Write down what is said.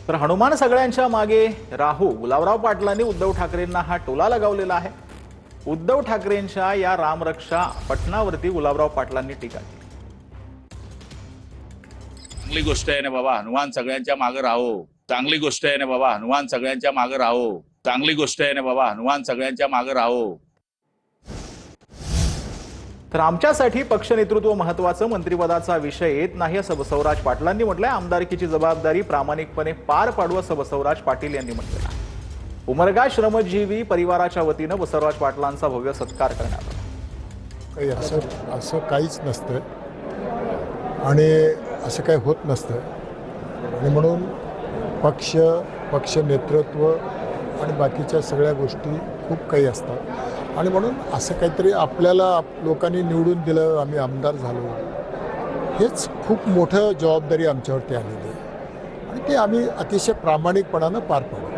तर हनुमान सगळ्यांच्या मागे राहू गुलाबराव पाटलांनी उद्धव ठाकरेंना हा टोला लगावलेला आहे। उद्धव ठाकरेंच्या या रामरक्षा पटनावरती गुलाबराव पाटलांनी टीका केली। चांगली गोष्ट आहे ना बाबा, हनुमान सगळ्यांच्या मागे राहो। चांगली गोष्ट आहे ना बाबा, हनुमान सगळ्यांच्या मागे राहो। चांगली गोष्ट आहे ना बाबा, हनुमान सगळ्यांच्या मागे राहो। तर आमच्यासाठी पक्ष नेतृत्व महत्त्वाचं, मंत्रिपदाचा विषय येत नाही असं बसवराज पाटलांनी म्हटलंय। आमदारकीची जबाबदारी प्रामाणिकपणे पार पाडू असं बसवराज पाटील यांनी म्हटलं आहे। उमरगा श्रमजीवी परिवाराच्या वतीनं बसवराज पाटलांचा भव्य सत्कार करण्यात आला। काही असं काहीच नसतं आणि असं काही होत नसतं आणि म्हणून पक्ष नेतृत्व आणि बाकीच्या सगळ्या गोष्टी खूप काही असतात आणि म्हणून असं काहीतरी आपल्याला लोकांनी निवडून दिलं, आम्ही आमदार झालो, हेच खूप मोठं जबाबदारी आमच्यावरती आलेली आहे आणि ते आम्ही अतिशय प्रामाणिकपणानं पार पाडू।